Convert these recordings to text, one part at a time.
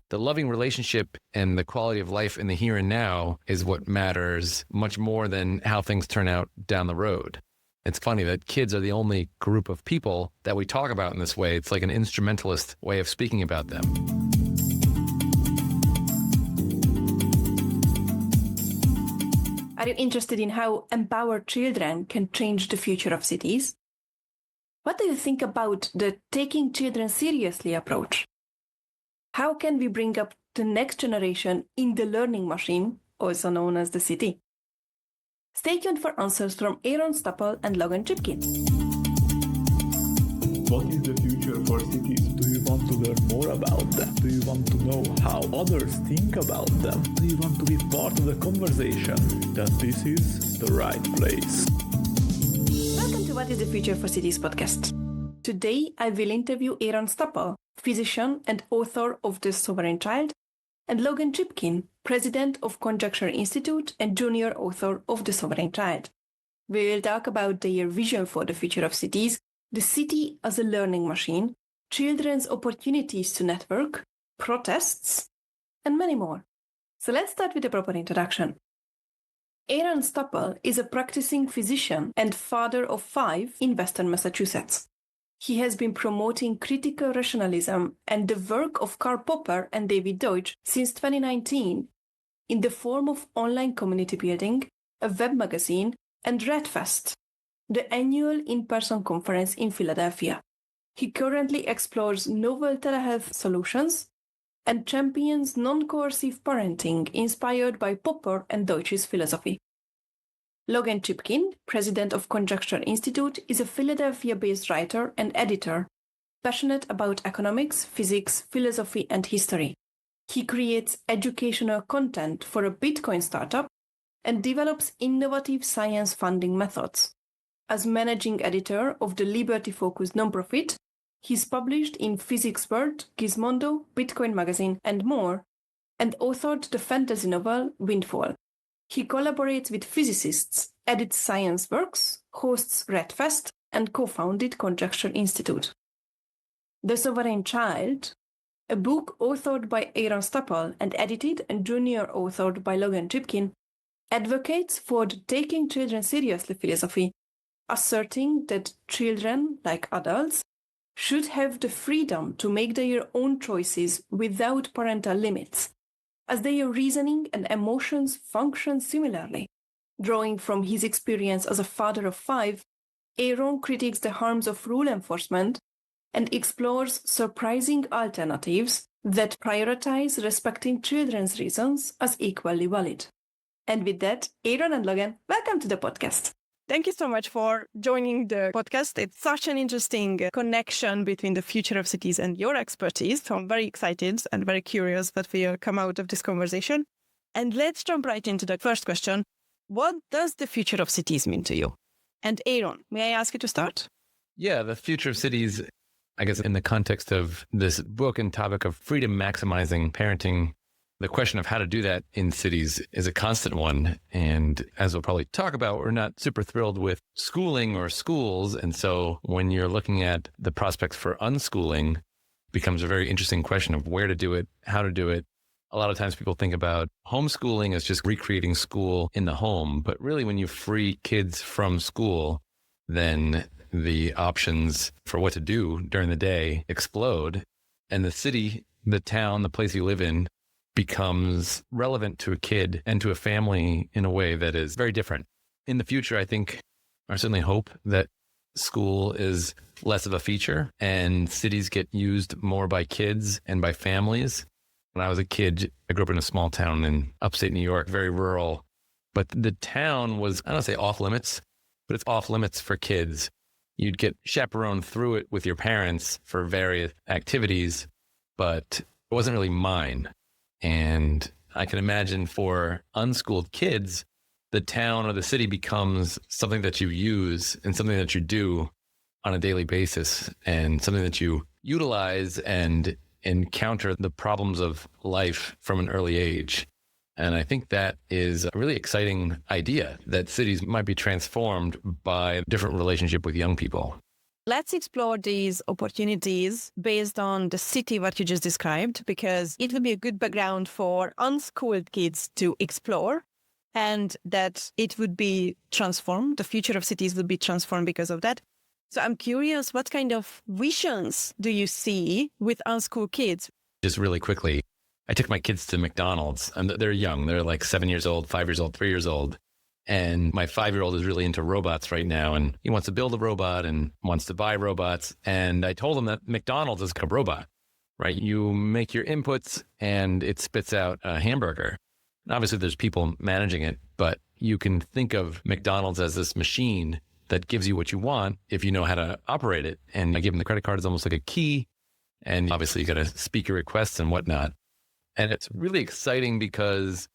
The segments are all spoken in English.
the loving relationship and the quality of life in the here and now is what matters much more than how things turn out down the road. It's funny that kids are the only group of people that we talk about in this way. It's like an instrumentalist way of speaking about them. Are you interested in how empowered children can change the future of cities? What do you think about the taking children seriously approach? How can we bring up the next generation in the learning machine, also known as the city? Stay tuned for answers from Aaron Stupple and Logan Chipkin. What is the future for cities? Do you want to learn more about them? Do you want to know how others think about them? Do you want to be part of the conversation? Then this is the right place. Welcome to What is the Future for Cities podcast. Today I will interview Aaron Stupple, physician and author of The Sovereign Child, and Logan Chipkin, president of Conjecture Institute and junior author of The Sovereign Child. We will talk about their vision for the future of cities, the city as a learning machine, children's opportunities to network, protests, and many more. So let's start with a proper introduction. Aaron Stupple is a practicing physician and father of 5 in Western Massachusetts. He has been promoting critical rationalism and the work of Karl Popper and Deutsch since 2019 in the form of online community building, a web magazine, and RedFest, the annual in-person conference in Philadelphia. He currently explores novel telehealth solutions and champions non-coercive parenting inspired by Popper and Deutsch's philosophy. Logan Chipkin, president of Conjecture Institute, is a Philadelphia-based writer and editor, passionate about economics, physics, philosophy, and history. He creates educational content for a Bitcoin startup and develops innovative science funding methods. As managing editor of the liberty-focused nonprofit, he's published in Physics World, Gizmodo, Bitcoin Magazine, and more, and authored the fantasy novel Windfall. He collaborates with physicists, edits science works, hosts RedFest, and co-founded Conjecture Institute. The Sovereign Child, a book authored by Aaron Stupple and edited and junior authored by Logan Chipkin, advocates for the taking children seriously philosophy, asserting that children, like adults, should have the freedom to make their own choices without parental limits, as their reasoning and emotions function similarly. Drawing from his experience as a father of 5, Aaron critiques the harms of rule enforcement and explores surprising alternatives that prioritize respecting children's reasons as equally valid. And with that, Aaron and Logan, welcome to the podcast. Thank you so much for joining the podcast. It's such an interesting connection between the future of cities and your expertise. So I'm very excited and very curious that we'll come out of this conversation. And let's jump right into the first question. What does the future of cities mean to you? And Aaron, may I ask you to start? Yeah, the future of cities, I guess in the context of this book and topic of freedom maximizing parenting, the question of how to do that in cities is a constant one. And as we'll probably talk about, we're not super thrilled with schooling or schools. And so when you're looking at the prospects for unschooling, it becomes a very interesting question of where to do it, how to do it. A lot of times people think about homeschooling as just recreating school in the home. But really, when you free kids from school, then the options for what to do during the day explode. And the city, the town, the place you live in becomes relevant to a kid and to a family in a way that is very different. In the future, I think, I certainly hope that school is less of a feature and cities get used more by kids and by families. When I was a kid, I grew up in a small town in upstate New York, very rural, but the town was, I don't say off limits, but it's off limits for kids. You'd get chaperoned through it with your parents for various activities, but it wasn't really mine. And I can imagine for unschooled kids, the town or the city becomes something that you use and something that you do on a daily basis and something that you utilize and encounter the problems of life from an early age. And I think that is a really exciting idea that cities might be transformed by a different relationship with young people. let's explore these opportunities based on the city what you just described, because it will be a good background for unschooled kids to explore, and that it would be transformed. The future of cities will be transformed because of that. So I'm curious, what kind of visions do you see with unschooled kids? Just really quickly, I took my kids to McDonald's, and they're young. They're like 7 years old, 5 years old, 3 years old. And my 5-year-old is really into robots right now, and he wants to build a robot and wants to buy robots. And I told him that McDonald's is like a robot, right? You make your inputs and it spits out a hamburger. And obviously, there's people managing it, but you can think of McDonald's as this machine that gives you what you want if you know how to operate it. And I give him the credit card as almost like a key. And obviously, you got to speak your requests and whatnot. And it's really exciting because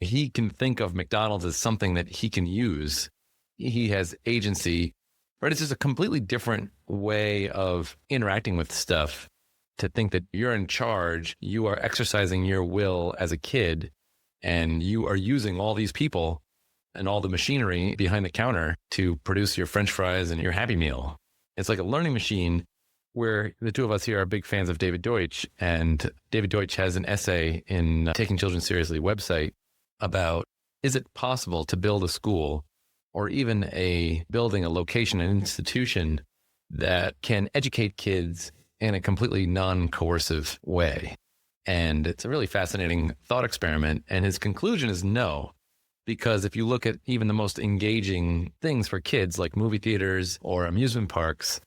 he can think of McDonald's as something that he can use. He has agency, right? It's just a completely different way of interacting with stuff, to think that you're in charge, you are exercising your will as a kid, and you are using all these people and all the machinery behind the counter to produce your French fries and your Happy Meal. It's like a learning machine, where the two of us here are big fans of David Deutsch. And David Deutsch has an essay in Taking Children Seriously website about, is it possible to build a school or even building a location, an institution that can educate kids in a completely non-coercive way? And it's a really fascinating thought experiment. And his conclusion is no, because if you look at even the most engaging things for kids, like movie theaters or amusement parks,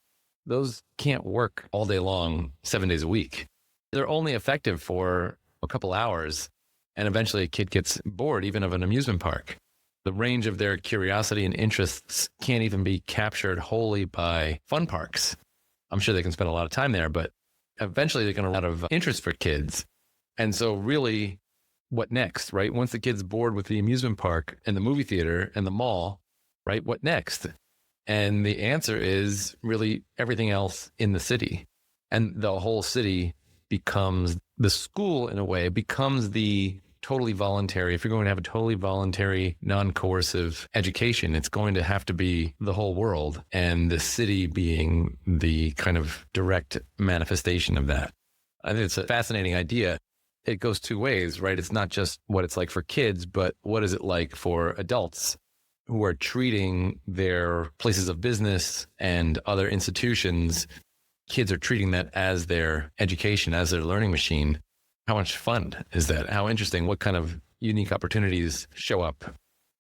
those can't work all day long, 7 days a week. They're only effective for a couple hours. And eventually a kid gets bored even of an amusement park. The range of their curiosity and interests can't even be captured wholly by fun parks. I'm sure they can spend a lot of time there, but eventually they're going to run out of interest for kids. And so really, what next, right? Once the kid's bored with the amusement park and the movie theater and the mall, right? What next? And the answer is really everything else in the city. And the whole city becomes the school, in a way, becomes the totally voluntary. If you're going to have a totally voluntary, non-coercive education, it's going to have to be the whole world, and the city being the kind of direct manifestation of that. I think it's a fascinating idea. It goes two ways, right? It's not just what it's like for kids, but what is it like for adults who are treating their places of business and other institutions. Kids are treating that as their education, as their learning machine. How much fun is that? How interesting? What kind of unique opportunities show up?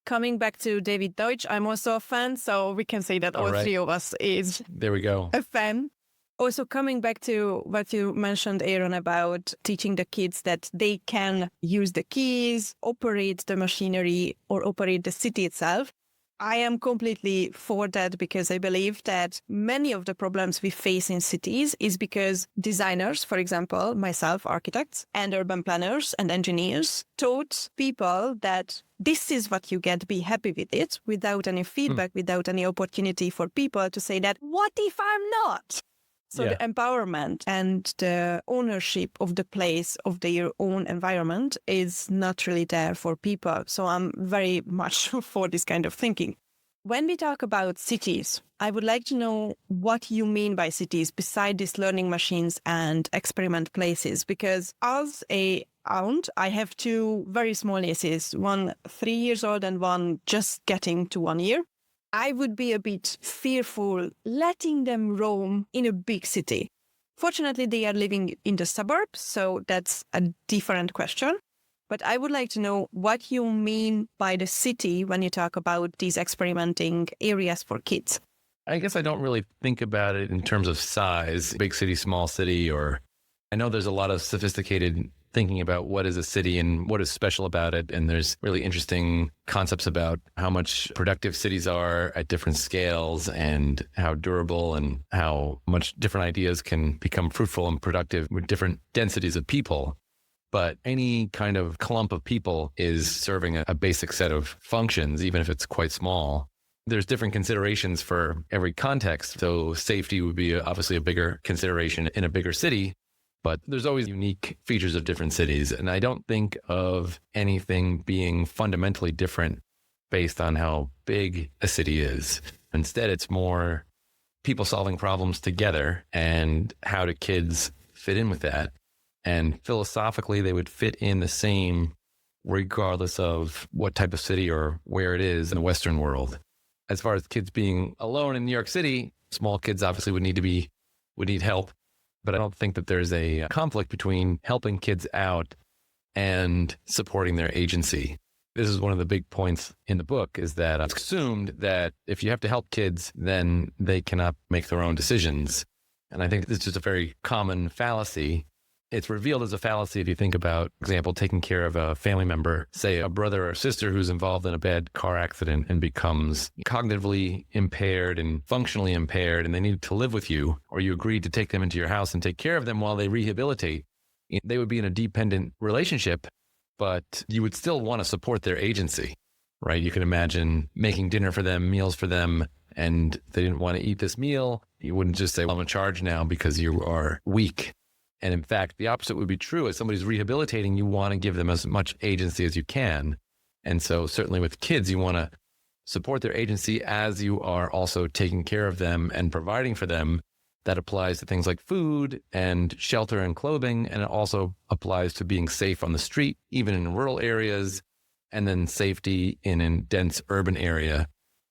Coming back to David Deutsch, I'm also a fan, so we can say that all right. three of us is There we go. a fan. Also, coming back to what you mentioned, Aaron, about teaching the kids that they can use the keys, operate the machinery, or operate the city itself. I am completely for that, because I believe that many of the problems we face in cities is because designers, for example, myself, architects and urban planners and engineers, taught people that this is what you get, be happy with it, without any feedback, without any opportunity for people to say that, what if I'm not? So the empowerment and the ownership of the place of their own environment is not really there for people. So I'm very much for this kind of thinking. When we talk about cities, I would like to know what you mean by cities beside these learning machines and experiment places. Because as a aunt, I have two very small nieces, one 3 years old and one just getting to 1 year. I would be a bit fearful letting them roam in a big city. Fortunately, they are living in the suburbs, so that's a different question. But I would like to know what you mean by the city when you talk about these experimenting areas for kids. I guess I don't really think about it in terms of size, big city, small city, or I know there's a lot of sophisticated thinking about what is a city and what is special about it. And there's really interesting concepts about how much productive cities are at different scales and how durable and how much different ideas can become fruitful and productive with different densities of people. But any kind of clump of people is serving a basic set of functions, even if it's quite small. There's different considerations for every context. So safety would be obviously a bigger consideration in a bigger city. But there's always unique features of different cities. And I don't think of anything being fundamentally different based on how big a city is. Instead, it's more people solving problems together and how do kids fit in with that. And philosophically, they would fit in the same regardless of what type of city or where it is in the Western world. As far as kids being alone in New York City, small kids obviously would need help. But I don't think that there's a conflict between helping kids out and supporting their agency. This is one of the big points in the book, is that it's assumed that if you have to help kids, then they cannot make their own decisions. And I think this is just a very common fallacy. It's revealed as a fallacy if you think about, for example, taking care of a family member, say a brother or sister who's involved in a bad car accident and becomes cognitively impaired and functionally impaired, and they need to live with you, or you agreed to take them into your house and take care of them while they rehabilitate. They would be in a dependent relationship, but you would still want to support their agency, right? You can imagine making dinner for them, meals for them, and they didn't want to eat this meal. You wouldn't just say, well, I'm in charge now because you are weak. And in fact, the opposite would be true. As somebody's rehabilitating, you want to give them as much agency as you can. And so certainly with kids, you want to support their agency as you are also taking care of them and providing for them. That applies to things like food and shelter and clothing. And it also applies to being safe on the street, even in rural areas, and then safety in a dense urban area,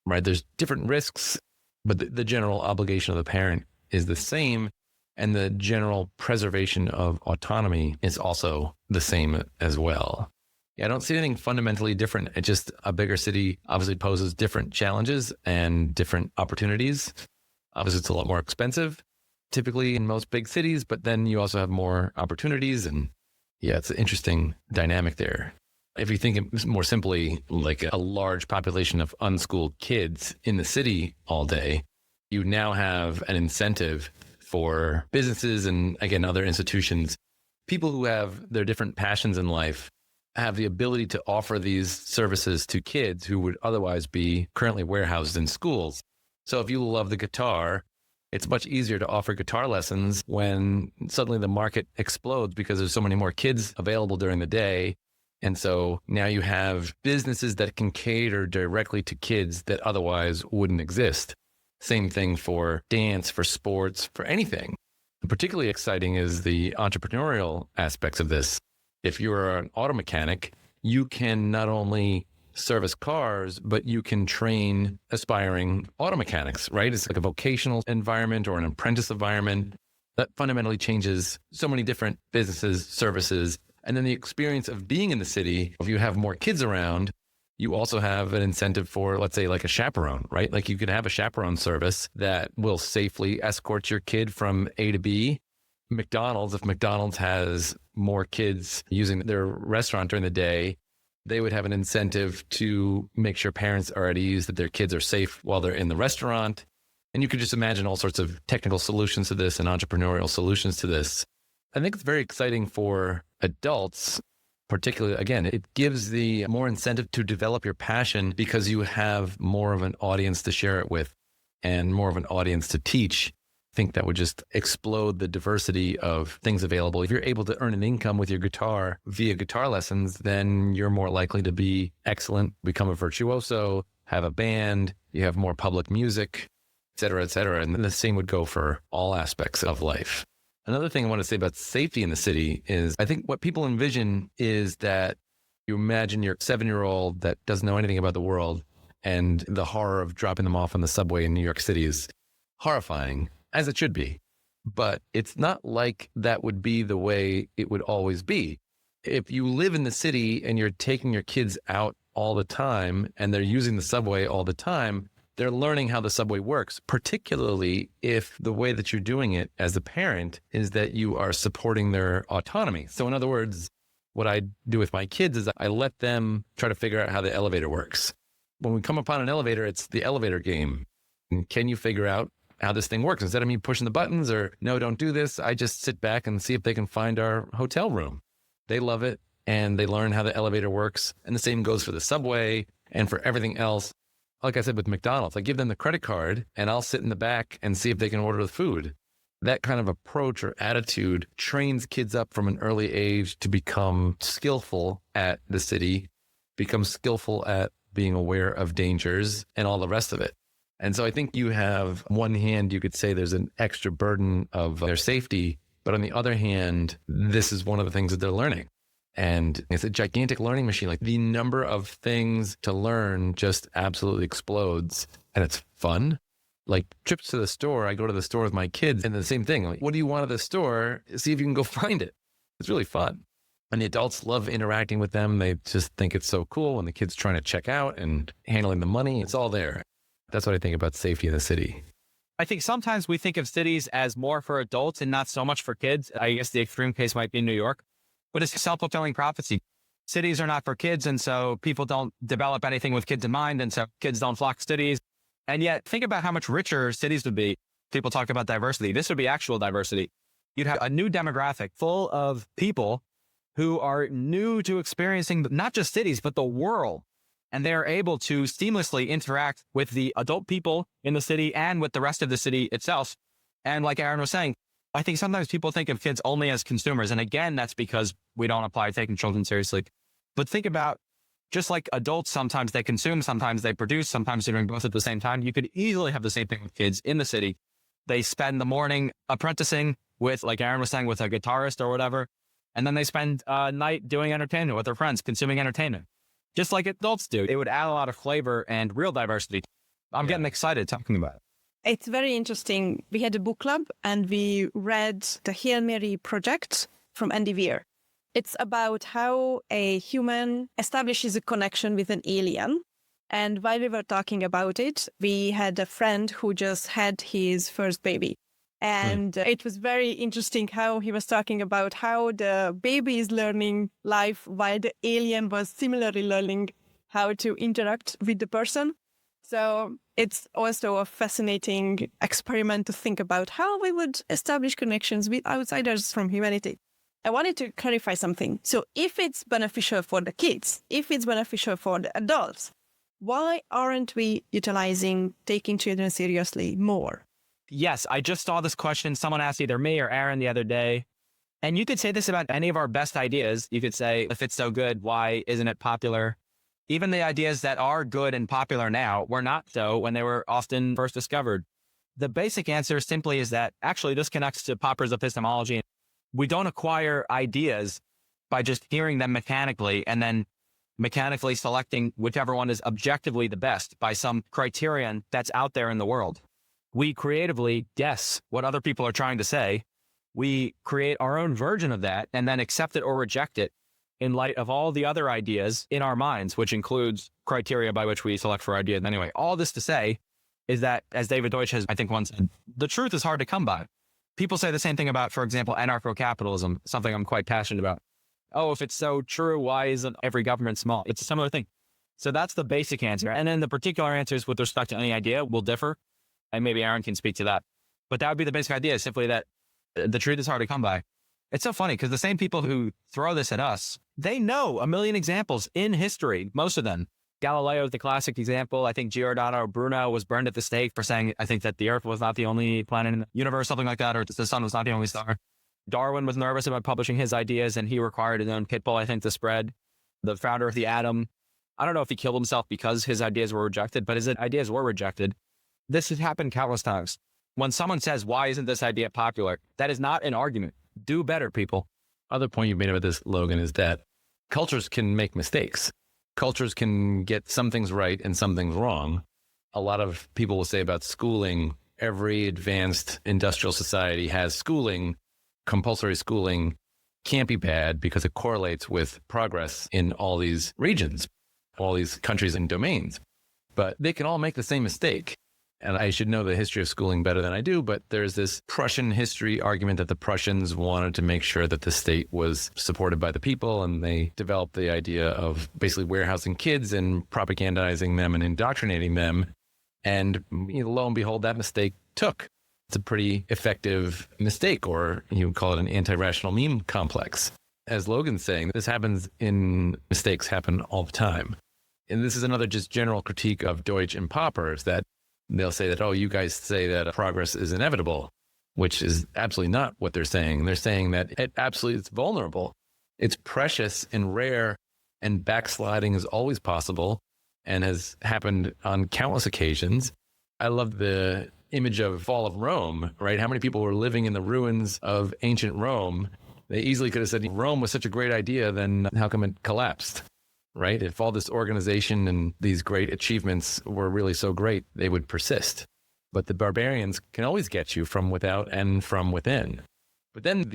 right? There's different risks, but the general obligation of the parent is the same. And the general preservation of autonomy is also the same as well. Yeah, I don't see anything fundamentally different. It's just a bigger city obviously poses different challenges and different opportunities. Obviously, it's a lot more expensive, typically in most big cities, but then you also have more opportunities. And yeah, it's an interesting dynamic there. If you think it more simply like a large population of unschooled kids in the city all day, you now have an incentive for businesses and, again, other institutions. People who have their different passions in life have the ability to offer these services to kids who would otherwise be currently warehoused in schools. So if you love the guitar, it's much easier to offer guitar lessons when suddenly the market explodes because there's so many more kids available during the day. And so now you have businesses that can cater directly to kids that otherwise wouldn't exist. Same thing for dance, for sports, for anything. Particularly exciting is the entrepreneurial aspects of this. If you're an auto mechanic, you can not only service cars, but you can train aspiring auto mechanics, right? It's like a vocational environment or an apprentice environment that fundamentally changes so many different businesses, services. And then the experience of being in the city, if you have more kids around, you also have an incentive for, let's say, like a chaperone, right? Like you could have a chaperone service that will safely escort your kid from A to B. McDonald's, if McDonald's has more kids using their restaurant during the day, they would have an incentive to make sure parents are at ease that their kids are safe while they're in the restaurant. And you could just imagine all sorts of technical solutions to this and entrepreneurial solutions to this. I think it's very exciting for adults. Particularly, again, it gives the more incentive to develop your passion because you have more of an audience to share it with and more of an audience to teach. I think that would just explode the diversity of things available. If you're able to earn an income with your guitar via guitar lessons, then you're more likely to be excellent, become a virtuoso, have a band, you have more public music, et cetera, et cetera. And the same would go for all aspects of life. Another thing I want to say about safety in the city is I think what people envision is that you imagine your 7-year-old that doesn't know anything about the world, and the horror of dropping them off on the subway in New York City is horrifying, as it should be. But it's not like that would be the way it would always be. If you live in the city and you're taking your kids out all the time and they're using the subway all the time, they're learning how the subway works, particularly if the way that you're doing it as a parent is that you are supporting their autonomy. So in other words, what I do with my kids is I let them try to figure out how the elevator works. When we come upon an elevator, it's the elevator game. And can you figure out how this thing works? Instead of me pushing the buttons or no, don't do this, I just sit back and see if they can find our hotel room. They love it and they learn how the elevator works. And the same goes for the subway and for everything else. Like I said with McDonald's, I give them the credit card and I'll sit in the back and see if they can order the food. That kind of approach or attitude trains kids up from an early age to become skillful at the city, become skillful at being aware of dangers and all the rest of it. And so I think you have, on one hand, you could say there's an extra burden of their safety, but on the other hand, this is one of the things that they're learning. And it's a gigantic learning machine. Like the number of things to learn just absolutely explodes, and it's fun. Like trips to the store, I go to the store with my kids and the same thing. Like, what do you want at the store? See if you can go find it. It's really fun. And the adults love interacting with them. They just think it's so cool when the kid's trying to check out and handling the money. It's all there. That's what I think about safety in the city. I think sometimes we think of cities as more for adults and not so much for kids. I guess the extreme case might be New York, but it's a self-fulfilling prophecy. Cities are not for kids, and so people don't develop anything with kids in mind, and so kids don't flock to cities. And yet, think about how much richer cities would be. People talk about diversity. This would be actual diversity. You'd have a new demographic full of people who are new to experiencing not just cities, but the world. And they're able to seamlessly interact with the adult people in the city and with the rest of the city itself. And like Aaron was saying, I think sometimes people think of kids only as consumers. And again, that's because we don't apply taking children seriously. But think about just like adults, sometimes they consume, sometimes they produce, sometimes they're doing both at the same time. You could easily have the same thing with kids in the city. They spend the morning apprenticing with, like Aaron was saying, with a guitarist or whatever. And then they spend a night doing entertainment with their friends, consuming entertainment. Just like adults do. It would add a lot of flavor and real diversity. I'm getting excited talking about it. It's very interesting. We had a book club and we read The Hail Mary Project from Andy Weir. It's about how a human establishes a connection with an alien. And while we were talking about it, we had a friend who just had his first baby. And it was very interesting how he was talking about how the baby is learning life while the alien was similarly learning how to interact with the person. So it's also a fascinating experiment to think about how we would establish connections with outsiders from humanity. I wanted to clarify something. So if it's beneficial for the kids, if it's beneficial for the adults, why aren't we utilizing taking children seriously more? Yes, I just saw this question. Someone asked either me or Aaron the other day. And you could say this about any of our best ideas. You could say, if it's so good, why isn't it popular? Even the ideas that are good and popular now were not so when they were often first discovered. The basic answer simply is that actually this connects to Popper's epistemology. We don't acquire ideas by just hearing them mechanically and then mechanically selecting whichever one is objectively the best by some criterion that's out there in the world. We creatively guess what other people are trying to say. We create our own version of that and then accept it or reject it in light of all the other ideas in our minds, which includes criteria by which we select for ideas. Anyway, all this to say is that, as David Deutsch has, I think, once said, the truth is hard to come by. People say the same thing about, for example, anarcho-capitalism, something I'm quite passionate about. Oh, if it's so true, why isn't every government small? It's a similar thing. So that's the basic answer. And then the particular answers with respect to any idea will differ. And maybe Aaron can speak to that. But that would be the basic idea, simply that the truth is hard to come by. It's so funny because the same people who throw this at us, they know a million examples in history, most of them. Galileo is the classic example. I think Giordano Bruno was burned at the stake for saying, I think that the Earth was not the only planet in the universe, something like that, or the sun was not the only star. Darwin was nervous about publishing his ideas and he required his own pit bull, I think, to spread. The founder of the atom, I don't know if he killed himself because his ideas were rejected, but his ideas were rejected. This has happened countless times. When someone says, why isn't this idea popular? That is not an argument. Do better, people. Other point you made about this, Logan, is that cultures can make mistakes. Cultures can get some things right and some things wrong. A lot of people will say about schooling, every advanced industrial society has schooling. Compulsory schooling can't be bad because it correlates with progress in all these regions, all these countries and domains. But they can all make the same mistake. And I should know the history of schooling better than I do, but there's this Prussian history argument that the Prussians wanted to make sure that the state was supported by the people, and they developed the idea of basically warehousing kids and propagandizing them and indoctrinating them. And lo and behold, that mistake took. It's a pretty effective mistake, or you would call it an anti-rational meme complex. As Logan's saying, mistakes happen all the time. And this is another just general critique of Deutsch and Popper, is that they'll say that, oh, you guys say that progress is inevitable, which is absolutely not what they're saying. They're saying that it's vulnerable. It's precious and rare, and backsliding is always possible and has happened on countless occasions. I love the image of fall of Rome, right? How many people were living in the ruins of ancient Rome? They easily could have said, Rome was such a great idea, then how come it collapsed, right? If all this organization and these great achievements were really so great, they would persist. But the barbarians can always get you from without and from within. But then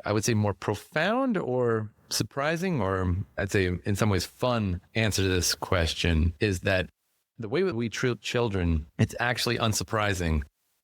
I would say, more profound or surprising, or I'd say in some ways fun answer to this question is that the way that we treat children, it's actually unsurprising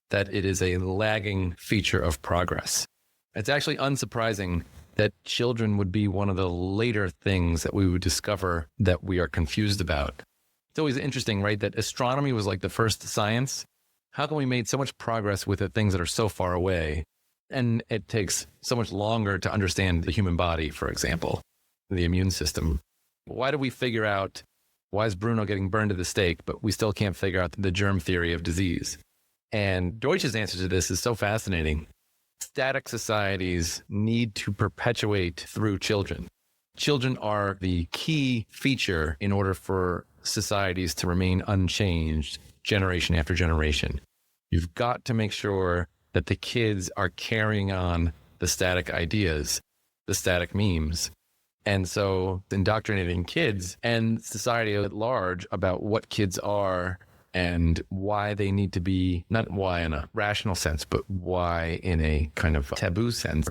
that it is a lagging feature of progress. It's actually unsurprising that children would be one of the later things that we would discover that we are confused about. It's always interesting, right? That astronomy was like the first science. How come we made so much progress with the things that are so far away? And it takes so much longer to understand the human body, for example, the immune system. Why do we figure out, why is Bruno getting burned at the stake, but we still can't figure out the germ theory of disease? And Deutsch's answer to this is so fascinating. Static societies need to perpetuate through children. Children are the key feature in order for societies to remain unchanged generation after generation. You've got to make sure that the kids are carrying on the static ideas, the static memes. And so indoctrinating kids and society at large about what kids are and why they need to be, not why in a rational sense, but why in a kind of taboo sense.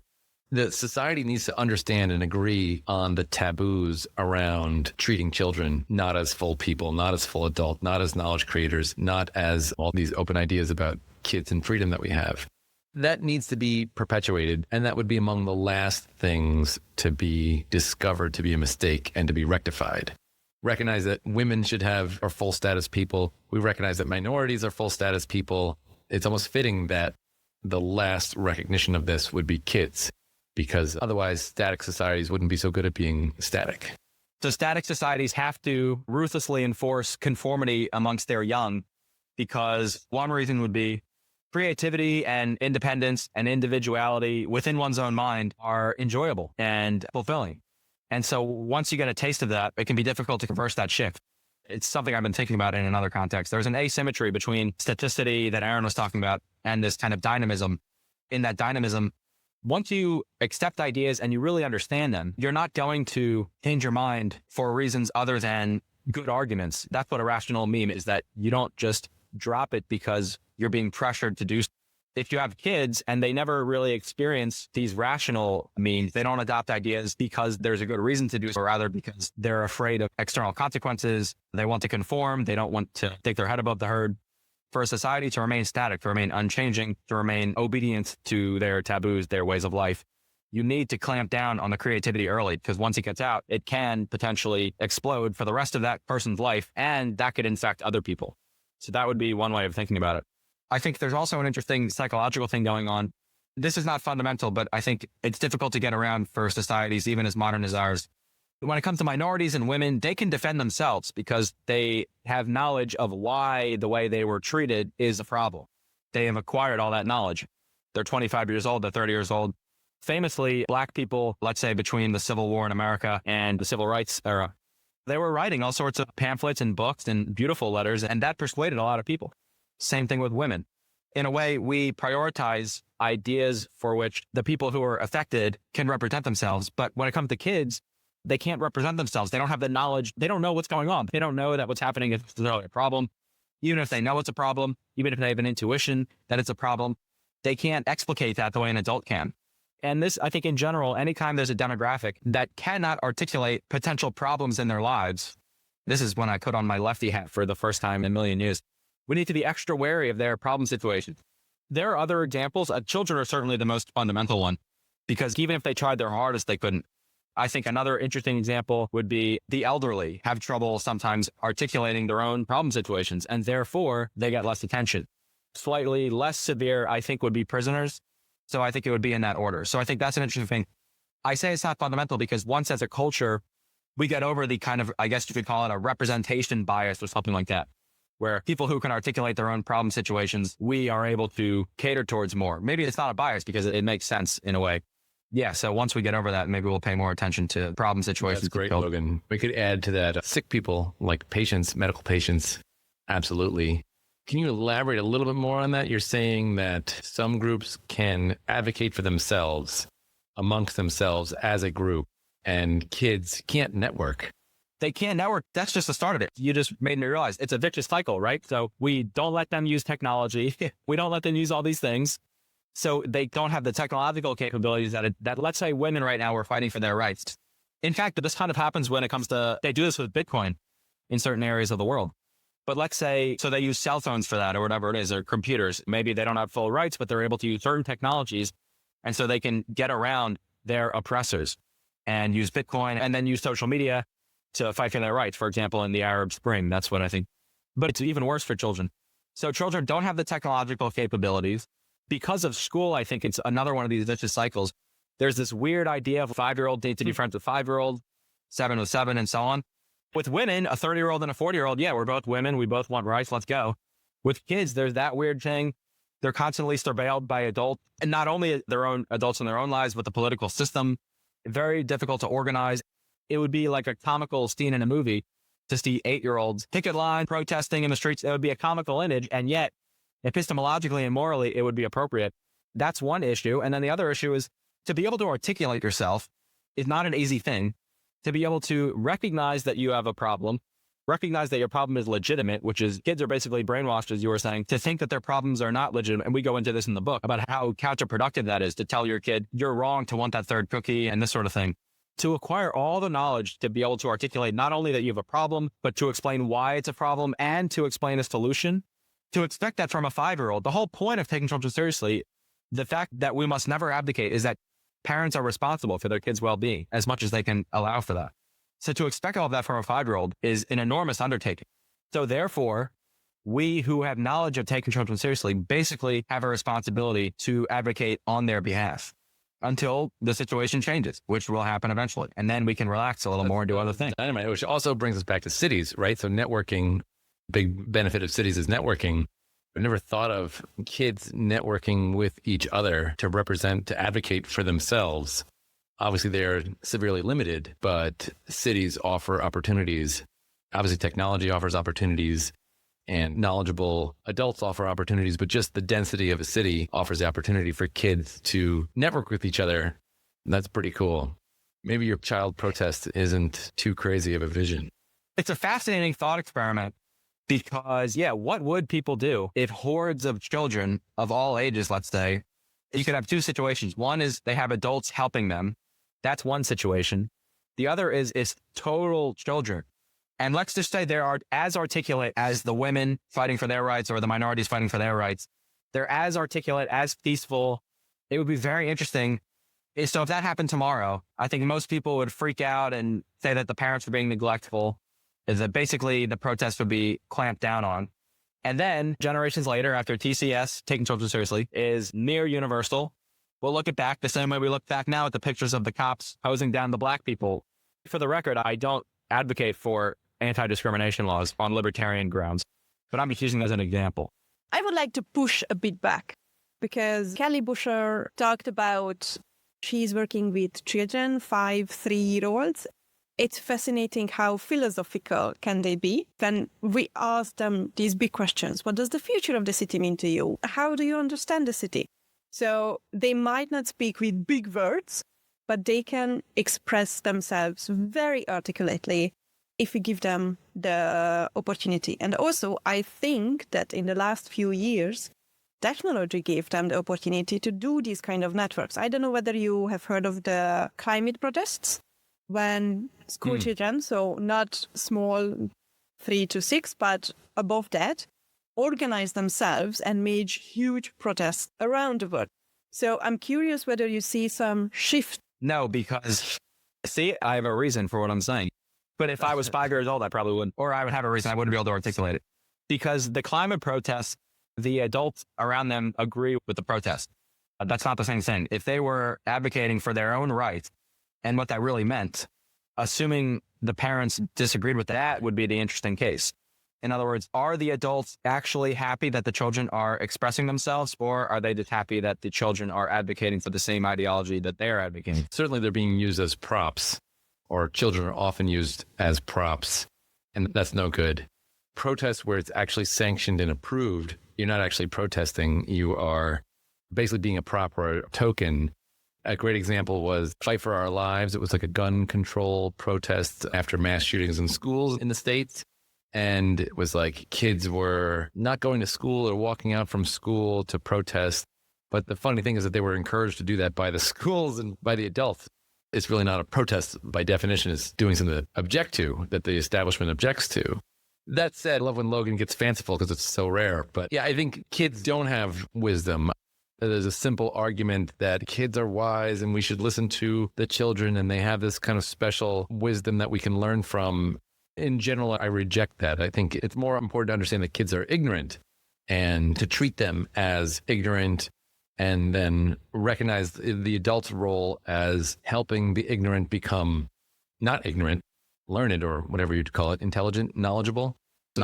The society needs to understand and agree on the taboos around treating children not as full people, not as full adult, not as knowledge creators, not as all these open ideas about kids and freedom that we have. That needs to be perpetuated, and that would be among the last things to be discovered to be a mistake and to be rectified. Recognize that women are full status people. We recognize that minorities are full status people. It's almost fitting that the last recognition of this would be kids, because otherwise static societies wouldn't be so good at being static. So static societies have to ruthlessly enforce conformity amongst their young, because one reason would be creativity and independence and individuality within one's own mind are enjoyable and fulfilling. And so once you get a taste of that, it can be difficult to reverse that shift. It's something I've been thinking about in another context. There's an asymmetry between staticity that Aaron was talking about and this kind of dynamism. In that dynamism, once you accept ideas and you really understand them, you're not going to change your mind for reasons other than good arguments. That's what a rational meme is, that you don't just drop it because you're being pressured to do. If you have kids and they never really experience these rational means, they don't adopt ideas because there's a good reason to do so, or rather because they're afraid of external consequences. They want to conform. They don't want to take their head above the herd. For a society to remain static, to remain unchanging, to remain obedient to their taboos, their ways of life, you need to clamp down on the creativity early, because once it gets out, it can potentially explode for the rest of that person's life, and that could infect other people. So that would be one way of thinking about it. I think there's also an interesting psychological thing going on. This is not fundamental, but I think it's difficult to get around for societies, even as modern as ours. When it comes to minorities and women, they can defend themselves because they have knowledge of why the way they were treated is a problem. They have acquired all that knowledge. They're 25 years old, they're 30 years old. Famously, Black people, let's say between the Civil War in America and the Civil Rights era, they were writing all sorts of pamphlets and books and beautiful letters, and that persuaded a lot of people. Same thing with women. In a way, we prioritize ideas for which the people who are affected can represent themselves. But when it comes to kids, they can't represent themselves. They don't have the knowledge. They don't know what's going on. They don't know that what's happening is necessarily a problem. Even if they know it's a problem, even if they have an intuition that it's a problem, they can't explicate that the way an adult can. And this, I think in general, anytime there's a demographic that cannot articulate potential problems in their lives, this is when I put on my lefty hat for the first time in a million years. We need to be extra wary of their problem situations. There are other examples. Children are certainly the most fundamental one, because even if they tried their hardest, they couldn't. I think another interesting example would be the elderly have trouble sometimes articulating their own problem situations, and therefore they get less attention. Slightly less severe, I think, would be prisoners. So I think it would be in that order. So I think that's an interesting thing. I say it's not fundamental because once as a culture, we get over the kind of, I guess you could call it a representation bias or something like that, where people who can articulate their own problem situations, we are able to cater towards more. Maybe it's not a bias because it makes sense in a way. Yeah, so once we get over that, maybe we'll pay more attention to problem situations. That's great, Logan. We could add to that sick people like patients, medical patients. Absolutely. Can you elaborate a little bit more on that? You're saying that some groups can advocate for themselves amongst themselves as a group, and kids can't network. They can't network. That's just the start of it. You just made me realize it's a vicious cycle, right? So we don't let them use technology. We don't let them use all these things. So they don't have the technological capabilities that let's say women right now are fighting for their rights. In fact, this kind of happens when it comes to, they do this with Bitcoin in certain areas of the world. But let's say, so they use cell phones for that or whatever it is, or computers. Maybe they don't have full rights, but they're able to use certain technologies. And so they can get around their oppressors and use Bitcoin and then use social media to fight for their rights. For example, in the Arab Spring, that's what I think. But it's even worse for children. So children don't have the technological capabilities. Because of school, I think it's another one of these vicious cycles. There's this weird idea of a 5-year-old needs to be friends with 5-year-old, 7 with 7, and so on. With women, a 30-year-old and a 40-year-old, yeah, we're both women. We both want rights. Let's go. With kids, there's that weird thing. They're constantly surveilled by adults, and not only their own adults in their own lives, but the political system. Very difficult to organize. It would be like a comical scene in a movie to see 8-year-olds picket line protesting in the streets. It would be a comical image, and yet epistemologically and morally, it would be appropriate. That's one issue. And then the other issue is to be able to articulate yourself is not an easy thing. To be able to recognize that you have a problem, recognize that your problem is legitimate, which is kids are basically brainwashed, as you were saying, to think that their problems are not legitimate. And we go into this in the book about how counterproductive that is to tell your kid you're wrong to want that third cookie and this sort of thing. To acquire all the knowledge to be able to articulate not only that you have a problem, but to explain why it's a problem and to explain a solution. To expect that from a 5-year-old, the whole point of taking children seriously, the fact that we must never abdicate is that parents are responsible for their kids' well-being as much as they can allow for that. So to expect all of that from a 5-year-old is an enormous undertaking. So therefore, we who have knowledge of taking children seriously basically have a responsibility to advocate on their behalf until the situation changes, which will happen eventually. And then we can relax a little more and do other things. Dynamite, which also brings us back to cities, right? So networking, big benefit of cities is networking. I've never thought of kids networking with each other to represent, to advocate for themselves. Obviously, they're severely limited, but cities offer opportunities. Obviously, technology offers opportunities and knowledgeable adults offer opportunities, but just the density of a city offers the opportunity for kids to network with each other. That's pretty cool. Maybe your child protest isn't too crazy of a vision. It's a fascinating thought experiment. Because, yeah, what would people do if hordes of children of all ages, let's say, you could have two situations. One is they have adults helping them. That's one situation. The other is total children. And let's just say they are as articulate as the women fighting for their rights or the minorities fighting for their rights. They're as articulate, as peaceful. It would be very interesting. So if that happened tomorrow, I think most people would freak out and say that the parents were being neglectful. Is that basically the protest would be clamped down on. And then generations later, after TCS, taking children seriously, is near universal, we'll look at back the same way we look back now at the pictures of the cops hosing down the black people. For the record, I don't advocate for anti-discrimination laws on libertarian grounds, but I'm just using as an example. I would like to push a bit back because Kelly Busher talked about she's working with children, 5, 3-year-olds. It's fascinating how philosophical can they be. Then we ask them these big questions. What does the future of the city mean to you? How do you understand the city? So they might not speak with big words, but they can express themselves very articulately if we give them the opportunity. And also, I think that in the last few years, technology gave them the opportunity to do these kind of networks. I don't know whether you have heard of the climate protests. When school children, so not small 3 to 6, but above that, organized themselves and made huge protests around the world. So I'm curious whether you see some shift. No, because, see, I have a reason for what I'm saying. But if I was 5 years old, I probably wouldn't. Or I would have a reason I wouldn't be able to articulate it. Because the climate protests, the adults around them agree with the protest. That's not the same thing. If they were advocating for their own rights, and what that really meant, assuming the parents disagreed with that would be the interesting case. In other words, are the adults actually happy that the children are expressing themselves, or are they just happy that the children are advocating for the same ideology that they're advocating? Certainly they're being used as props, or children are often used as props, and that's no good. protest where it's actually sanctioned and approved, you're not actually protesting. You are basically being a prop or a token. A great example was Fight for Our Lives. It was like a gun control protest after mass shootings in schools in the States. And it was like kids were not going to school or walking out from school to protest. But the funny thing is that they were encouraged to do that by the schools and by the adults. It's really not a protest by definition. It's doing something to object to, that the establishment objects to. That said, I love when Logan gets fanciful because it's so rare. But yeah, I think kids don't have wisdom. There's a simple argument that kids are wise and we should listen to the children and they have this kind of special wisdom that we can learn from. In general, I reject that. I think it's more important to understand that kids are ignorant and to treat them as ignorant and then recognize the adult's role as helping the ignorant become not ignorant, learned, or whatever you'd call it, intelligent, knowledgeable.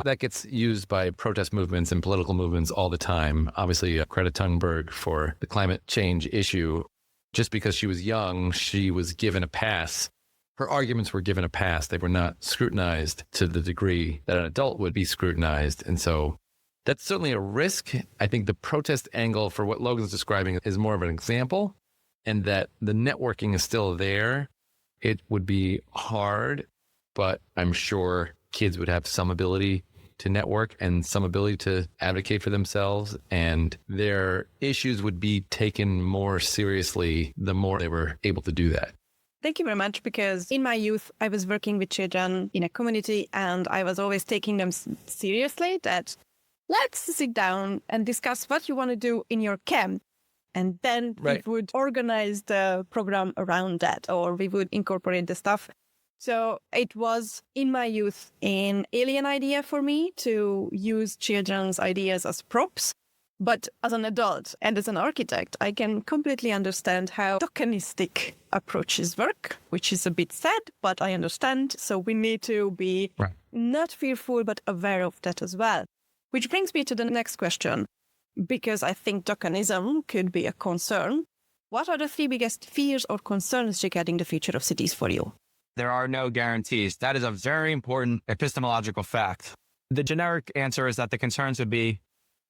That gets used by protest movements and political movements all the time. Obviously, Greta Thunberg for the climate change issue, just because she was young, she was given a pass. Her arguments were given a pass. They were not scrutinized to the degree that an adult would be scrutinized. And so that's certainly a risk. I think the protest angle for what Logan's describing is more of an example, and that the networking is still there. It would be hard, but I'm sure kids would have some ability to network and some ability to advocate for themselves, and their issues would be taken more seriously the more they were able to do that. Thank you very much, because in my youth, I was working with children in a community and I was always taking them seriously, that let's sit down and discuss what you want to do in your camp. And then we would organize the program around that, or we would incorporate the stuff. So it was in my youth an alien idea for me to use children's ideas as props. But as an adult and as an architect, I can completely understand how tokenistic approaches work, which is a bit sad, but I understand. So we need to be not fearful, but aware of that as well. Which brings me to the next question, because I think tokenism could be a concern. What are the 3 biggest fears or concerns regarding the future of cities for you? There are no guarantees. That is a very important epistemological fact. The generic answer is that the concerns would be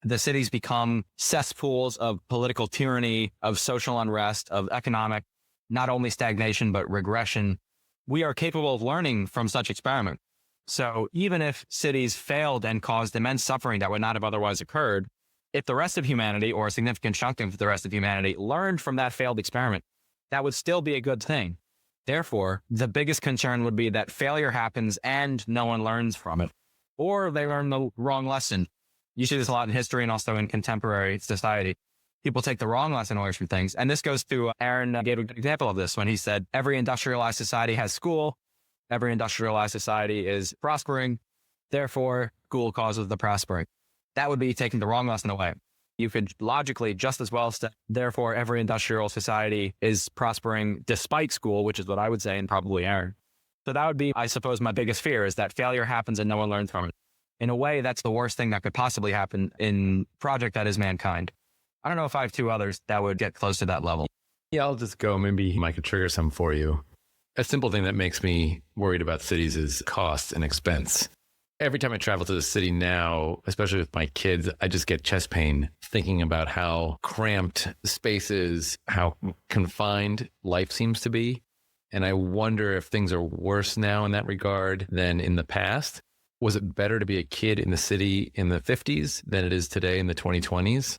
the cities become cesspools of political tyranny, of social unrest, of economic, not only stagnation, but regression. We are capable of learning from such experiments. So even if cities failed and caused immense suffering that would not have otherwise occurred, if the rest of humanity, or a significant chunk of the rest of humanity, learned from that failed experiment, that would still be a good thing. Therefore, the biggest concern would be that failure happens and no one learns from it, or they learn the wrong lesson. You see this a lot in history and also in contemporary society. People take the wrong lesson away from things. And this goes to Aaron gave an example of this when he said, every industrialized society has school. Every industrialized society is prospering. Therefore, school causes the prospering. That would be taking the wrong lesson away. You could logically just as well say, therefore, every industrial society is prospering despite school, which is what I would say, and probably Aaron. So that would be, I suppose, my biggest fear is that failure happens and no one learns from it. In a way, that's the worst thing that could possibly happen in project that is mankind. I don't know if I have 2 others that would get close to that level. Yeah, I'll just go. Maybe I could trigger some for you. A simple thing that makes me worried about cities is cost and expense. Every time I travel to the city now, especially with my kids, I just get chest pain thinking about how cramped space is, how confined life seems to be. And I wonder if things are worse now in that regard than in the past. Was it better to be a kid in the city in the 50s than it is today in the 2020s?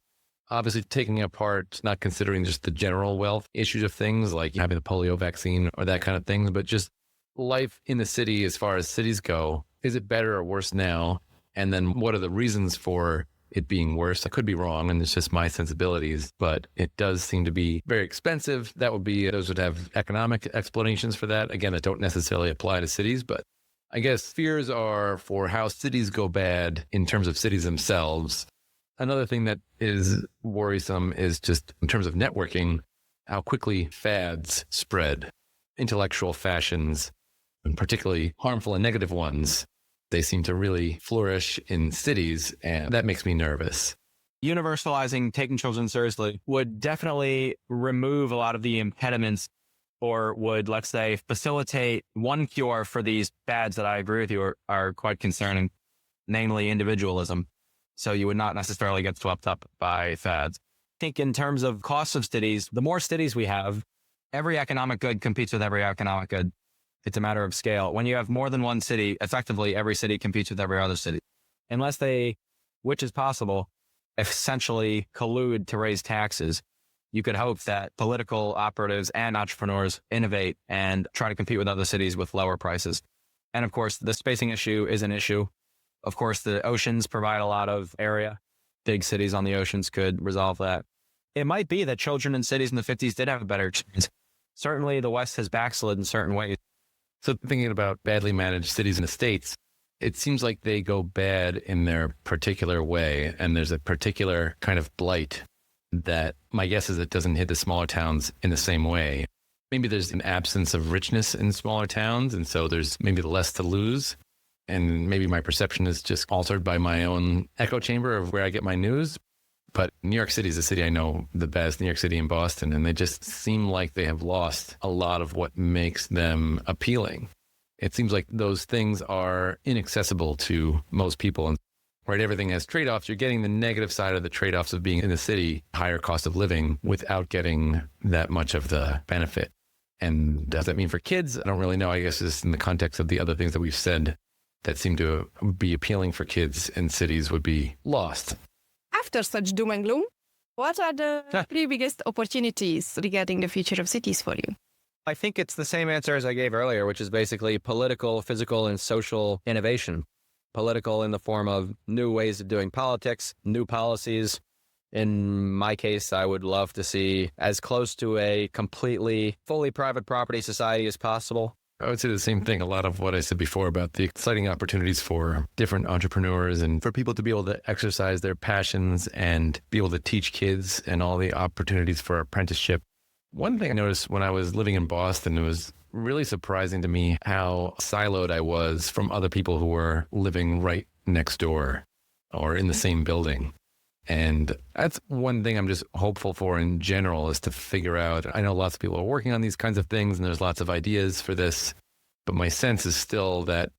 Obviously, taking apart, not considering just the general wealth issues of things like having the polio vaccine or that kind of thing, but just life in the city as far as cities go. Is it better or worse now? And then what are the reasons for it being worse? I could be wrong, and it's just my sensibilities, but it does seem to be very expensive. Those would have economic explanations for that. Again, that don't necessarily apply to cities, but I guess fears are for how cities go bad in terms of cities themselves. Another thing that is worrisome is just in terms of networking, how quickly fads spread, intellectual fashions, and particularly harmful and negative ones. They seem to really flourish in cities, and that makes me nervous. Universalizing taking children seriously would definitely remove a lot of the impediments, or would, let's say, facilitate one cure for these fads that I agree with you are quite concerning. namely individualism. So you would not necessarily get swept up by fads. I think in terms of costs of cities, the more cities we have, every economic good competes with every economic good. It's a matter of scale. When you have more than one city, effectively every city competes with every other city. Unless they, which is possible, essentially collude to raise taxes, you could hope that political operatives and entrepreneurs innovate and try to compete with other cities with lower prices. And of course, the spacing issue is an issue. Of course, the oceans provide a lot of area. Big cities on the oceans could resolve that. It might be that children in cities in the 50s did have a better experience. Certainly, the West has backslid in certain ways. So thinking about badly managed cities in the States, it seems like they go bad in their particular way. And there's a particular kind of blight that my guess is it doesn't hit the smaller towns in the same way. Maybe there's an absence of richness in smaller towns. And so there's maybe less to lose. And maybe my perception is just altered by my own echo chamber of where I get my news. But New York City is the city I know the best, New York City and Boston, and they just seem like they have lost a lot of what makes them appealing. It seems like those things are inaccessible to most people. And right, everything has trade-offs. You're getting the negative side of the trade-offs of being in the city, higher cost of living, without getting that much of the benefit. And does that mean for kids? I don't really know. I guess just in the context of the other things that we've said that seem to be appealing for kids in cities would be lost. After such doom and gloom, what are the three biggest opportunities regarding the future of cities for you? I think it's the same answer as I gave earlier, which is basically political, physical, and social innovation. Political in the form of new ways of doing politics, new policies. In my case, I would love to see as close to a completely, fully private property society as possible. I would say the same thing. A lot of what I said before about the exciting opportunities for different entrepreneurs and for people to be able to exercise their passions and be able to teach kids and all the opportunities for apprenticeship. One thing I noticed when I was living in Boston, it was really surprising to me how siloed I was from other people who were living right next door or in the same building. And that's one thing I'm just hopeful for in general is to figure out. I know lots of people are working on these kinds of things and there's lots of ideas for this, but my sense is still that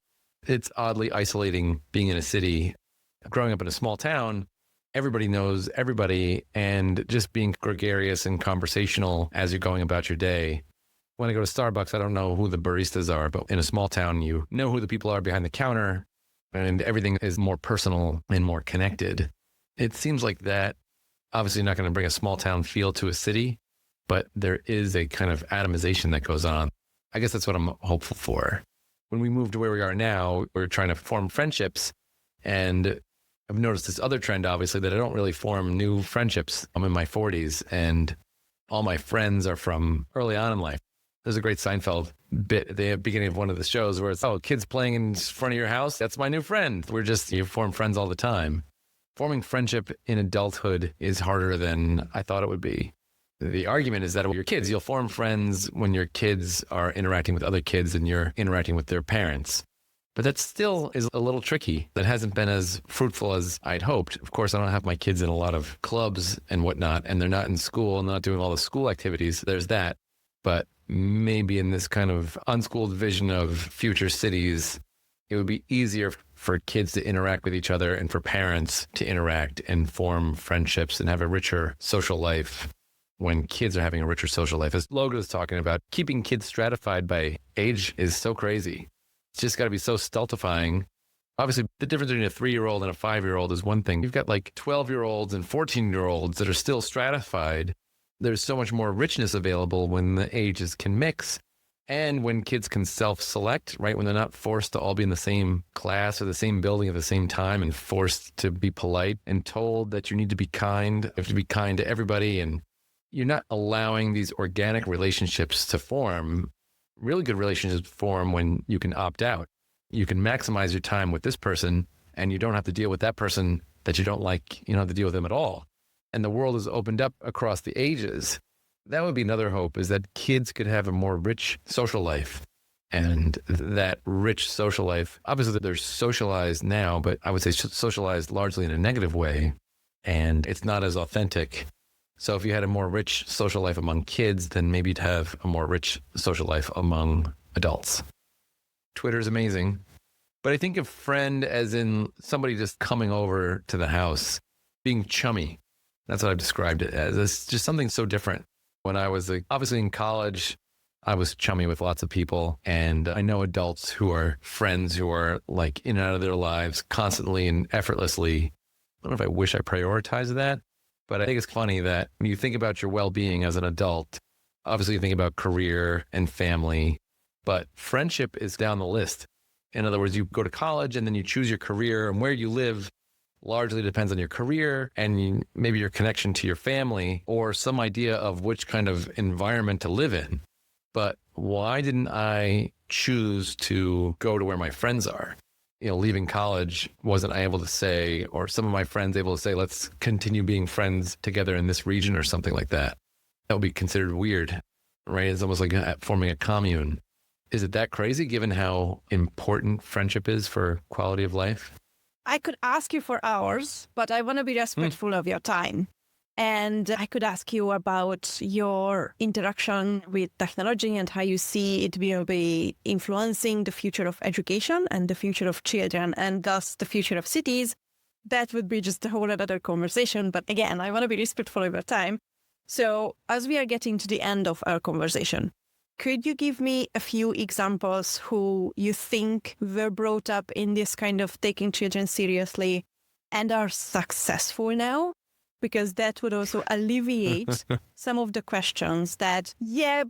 it's oddly isolating being in a city. Growing up in a small town, everybody knows everybody, and just being gregarious and conversational as you're going about your day. When I go to Starbucks, I don't know who the baristas are, but in a small town, you know who the people are behind the counter, and everything is more personal and more connected. It seems like that, obviously not going to bring a small town feel to a city, but there is a kind of atomization that goes on. I guess that's what I'm hopeful for. When we move to where we are now, we're trying to form friendships. And I've noticed this other trend, obviously, that I don't really form new friendships. I'm in my 40s and all my friends are from early on in life. There's a great Seinfeld bit at the beginning of one of the shows where it's, oh, kids playing in front of your house, that's my new friend. You form friends all the time. Forming friendship in adulthood is harder than I thought it would be. The argument is that with your kids, you'll form friends when your kids are interacting with other kids and you're interacting with their parents. But that still is a little tricky. That hasn't been as fruitful as I'd hoped. Of course, I don't have my kids in a lot of clubs and whatnot, and they're not in school and not doing all the school activities. There's that. But maybe in this kind of unschooled vision of future cities, it would be easier for kids to interact with each other and for parents to interact and form friendships and have a richer social life when kids are having a richer social life. As Logan was talking about, keeping kids stratified by age is so crazy. It's just got to be so stultifying. Obviously, the difference between a 3-year-old and a 5-year-old is one thing. You've got like 12-year-olds and 14-year-olds that are still stratified. There's so much more richness available when the ages can mix. And when kids can self-select, right? When they're not forced to all be in the same class or the same building at the same time and forced to be polite and told that you need to be kind. You have to be kind to everybody. And you're not allowing these organic relationships to form. Really good relationships form when you can opt out. You can maximize your time with this person and you don't have to deal with that person that you don't like. You don't have to deal with them at all. And the world has opened up across the ages. That would be another hope, is that kids could have a more rich social life. And that rich social life, obviously they're socialized now, but I would say socialized largely in a negative way. And it's not as authentic. So if you had a more rich social life among kids, then maybe you'd have a more rich social life among adults. Twitter is amazing, But I think of friend as in somebody just coming over to the house, being chummy. That's what I've described it as. It's just something so different. When I was obviously in college, I was chummy with lots of people. And I know adults who are friends who are like in and out of their lives constantly and effortlessly. I don't know if I wish I prioritized that, but I think it's funny that when you think about your well-being as an adult, obviously you think about career and family, but friendship is down the list. In other words, you go to college and then you choose your career, and where you live largely depends on your career and maybe your connection to your family or some idea of which kind of environment to live in. But why didn't I choose to go to where my friends are? Leaving college, wasn't I able to say, or some of my friends able to say, let's continue being friends together in this region or something like that? That would be considered weird, right? It's almost like forming a commune. Is it that crazy given how important friendship is for quality of life? I could ask you for hours, but I want to be respectful of your time. And I could ask you about your interaction with technology and how you see it will be influencing the future of education and the future of children and thus the future of cities. That would be just a whole other conversation. But again, I want to be respectful of your time. So as we are getting to the end of our conversation, could you give me a few examples who you think were brought up in this kind of taking children seriously and are successful now? Because that would also alleviate some of the questions that,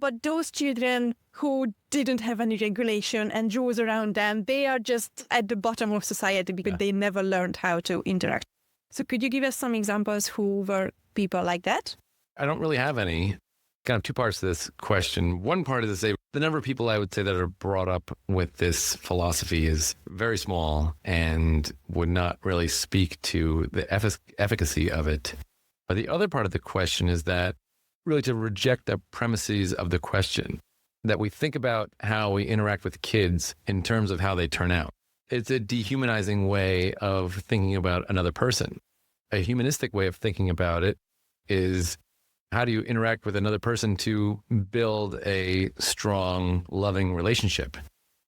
but those children who didn't have any regulation and rules around them, they are just at the bottom of society because they never learned how to interact. So could you give us some examples who were people like that? I don't really have any. Kind of two parts to this question. One part is to say the number of people I would say that are brought up with this philosophy is very small and would not really speak to the efficacy of it. But the other part of the question is that really to reject the premises of the question, that we think about how we interact with kids in terms of how they turn out. It's a dehumanizing way of thinking about another person. A humanistic way of thinking about it is, how do you interact with another person to build a strong, loving relationship,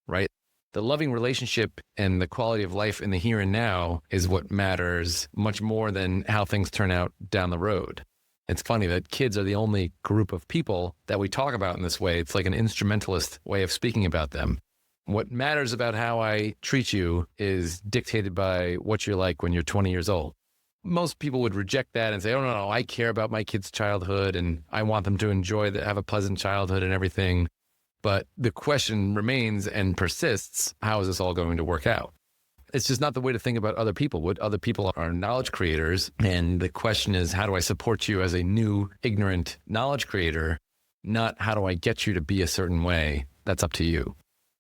right? The loving relationship and the quality of life in the here and now is what matters much more than how things turn out down the road. It's funny that kids are the only group of people that we talk about in this way. It's like an instrumentalist way of speaking about them. What matters about how I treat you is dictated by what you're like when you're 20 years old. Most people would reject that and say, oh, no, I care about my kids' childhood and I want them to have a pleasant childhood and everything. But the question remains and persists, how is this all going to work out? It's just not the way to think about other people. What other people are knowledge creators. And the question is, how do I support you as a new, ignorant knowledge creator? Not how do I get you to be a certain way? That's up to you.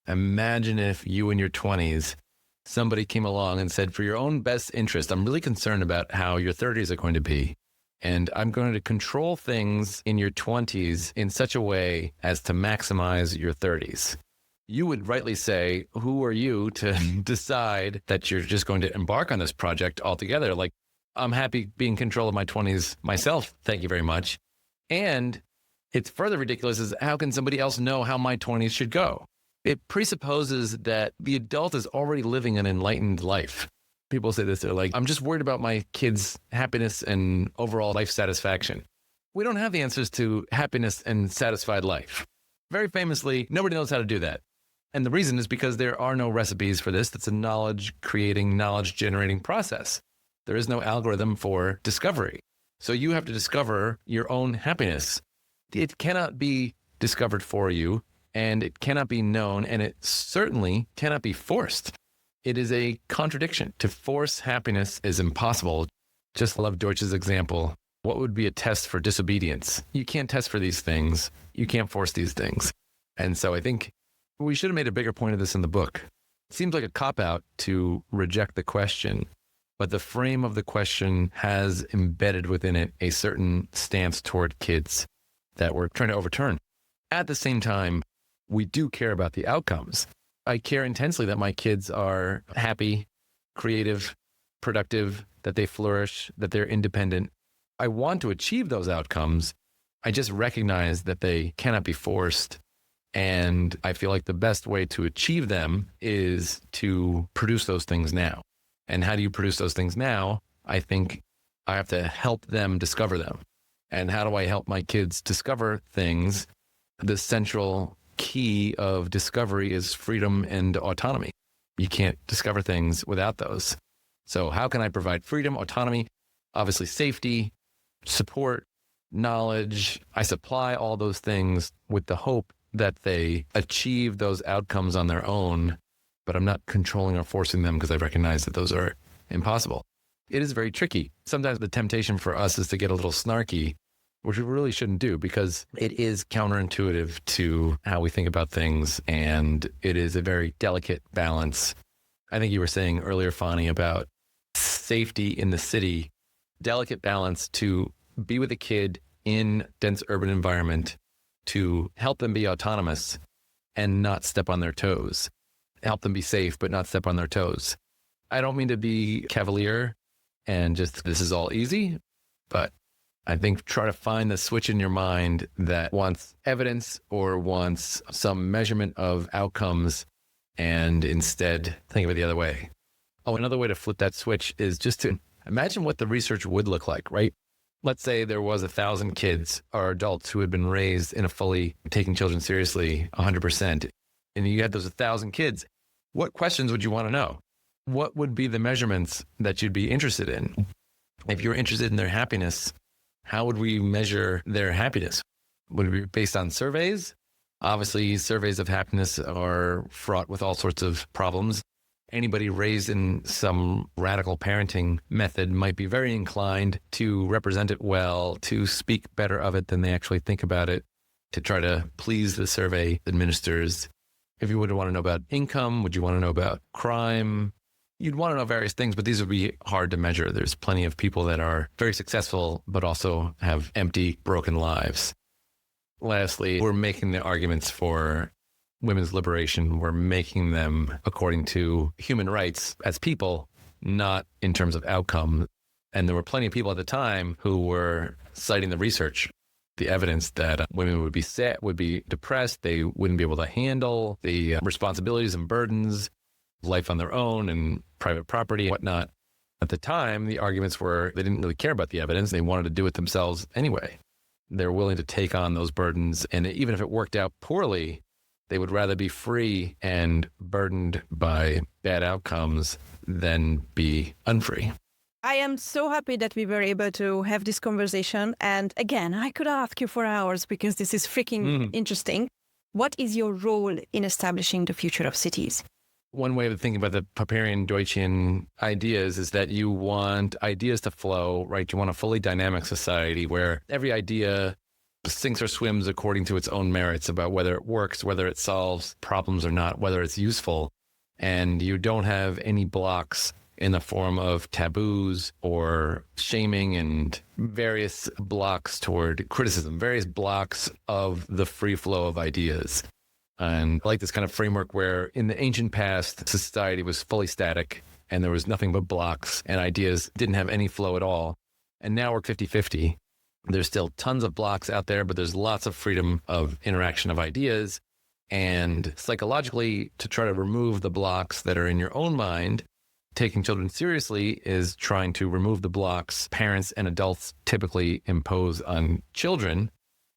Imagine if you in your 20s, somebody came along and said, for your own best interest, I'm really concerned about how your 30s are going to be. And I'm going to control things in your 20s in such a way as to maximize your 30s. You would rightly say, who are you to decide that you're just going to embark on this project altogether? Like, I'm happy being in control of my 20s myself. Thank you very much. And it's further ridiculous is how can somebody else know how my 20s should go? It presupposes that the adult is already living an enlightened life. People say this, they're like, I'm just worried about my kids' happiness and overall life satisfaction. We don't have the answers to happiness and satisfied life. Very famously, nobody knows how to do that. And the reason is because there are no recipes for this. That's a knowledge-creating, knowledge-generating process. There is no algorithm for discovery. So you have to discover your own happiness. It cannot be discovered for you, and it cannot be known, and it certainly cannot be forced. It is a contradiction. To force happiness is impossible. Just love Deutsch's example. What would be a test for disobedience? You can't test for these things. You can't force these things. And so I think we should have made a bigger point of this in the book. It seems like a cop-out to reject the question, but the frame of the question has embedded within it a certain stance toward kids that we're trying to overturn. At the same time, we do care about the outcomes. I care intensely that my kids are happy, creative, productive, that they flourish, that they're independent. I want to achieve those outcomes. I just recognize that they cannot be forced. And I feel like the best way to achieve them is to produce those things now. And how do you produce those things now? I think I have to help them discover them. And how do I help my kids discover things? The central key of discovery is freedom and autonomy. You can't discover things without those. So how can I provide freedom, autonomy, obviously safety, support, knowledge? I supply all those things with the hope that they achieve those outcomes on their own, but I'm not controlling or forcing them because I recognize that those are impossible. It is very tricky. Sometimes the temptation for us is to get a little snarky, which we really shouldn't do because it is counterintuitive to how we think about things. And it is a very delicate balance. I think you were saying earlier, Fani, about safety in the city, delicate balance to be with a kid in dense urban environment, to help them be autonomous and not step on their toes, help them be safe, but not step on their toes. I don't mean to be cavalier and just, this is all easy, but I think try to find the switch in your mind that wants evidence or wants some measurement of outcomes and instead think of it the other way. Oh, another way to flip that switch is just to imagine what the research would look like, right? Let's say there was 1,000 kids or adults who had been raised in a fully taking children seriously 100%. And you had those 1,000 kids. What questions would you want to know? What would be the measurements that you'd be interested in? If you're interested in their happiness, how would we measure their happiness? Would it be based on surveys? Obviously, surveys of happiness are fraught with all sorts of problems. Anybody raised in some radical parenting method might be very inclined to represent it well, to speak better of it than they actually think about it, to try to please the survey administrators. If you would want to know about income, would you want to know about crime? You'd want to know various things, but these would be hard to measure. There's plenty of people that are very successful, but also have empty, broken lives. Lastly, we're making the arguments for women's liberation. We're making them according to human rights as people, not in terms of outcome. And there were plenty of people at the time who were citing the research, the evidence that women would be sad, would be depressed, they wouldn't be able to handle the responsibilities and burdens, life on their own and private property and whatnot. At the time, the arguments were they didn't really care about the evidence. They wanted to do it themselves anyway. They're willing to take on those burdens. And even if it worked out poorly, they would rather be free and burdened by bad outcomes than be unfree. I am so happy that we were able to have this conversation. And again, I could ask you for hours because this is freaking interesting. What is your role in establishing the future of cities? One way of thinking about the Popper and Deutschian ideas is that you want ideas to flow, right? You want a fully dynamic society where every idea sinks or swims according to its own merits about whether it works, whether it solves problems or not, whether it's useful. And you don't have any blocks in the form of taboos or shaming and various blocks toward criticism, various blocks of the free flow of ideas. And I like this kind of framework where in the ancient past, society was fully static and there was nothing but blocks and ideas didn't have any flow at all. And now we're 50-50. There's still tons of blocks out there, but there's lots of freedom of interaction of ideas. And psychologically, to try to remove the blocks that are in your own mind, taking children seriously is trying to remove the blocks parents and adults typically impose on children.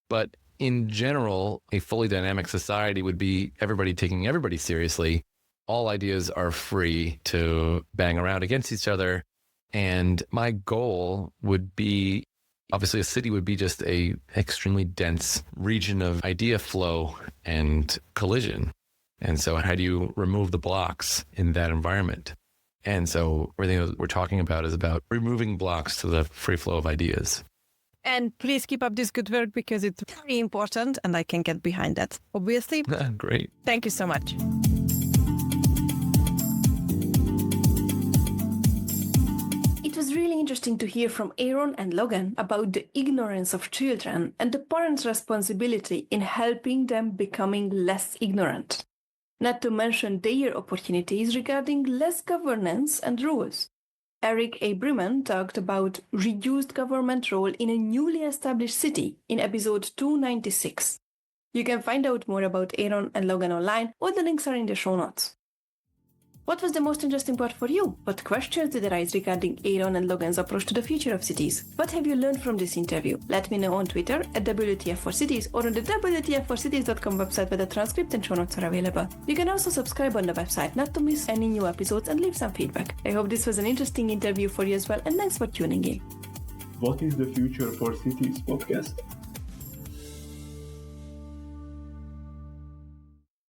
But in general, a fully dynamic society would be everybody taking everybody seriously. All ideas are free to bang around against each other. And my goal would be, obviously a city would be just a extremely dense region of idea flow and collision. And so how do you remove the blocks in that environment? And so everything that we're talking about is about removing blocks to the free flow of ideas. And please keep up this good work because it's very important and I can get behind that, obviously. Great. Thank you so much. It was really interesting to hear from Aaron and Logan about the ignorance of children and the parents' responsibility in helping them becoming less ignorant. Not to mention their opportunities regarding less governance and rules. Eric A. Briman talked about reduced government role in a newly established city in episode 296. You can find out more about Aaron and Logan online. All the links are in the show notes. What was the most interesting part for you? What questions did arise regarding Aaron and Logan's approach to the future of cities? What have you learned from this interview? Let me know on Twitter at WTF4Cities or on the WTF4Cities.com website where the transcript and show notes are available. You can also subscribe on the website not to miss any new episodes and leave some feedback. I hope this was an interesting interview for you as well, and thanks for tuning in. What is the Future for Cities podcast?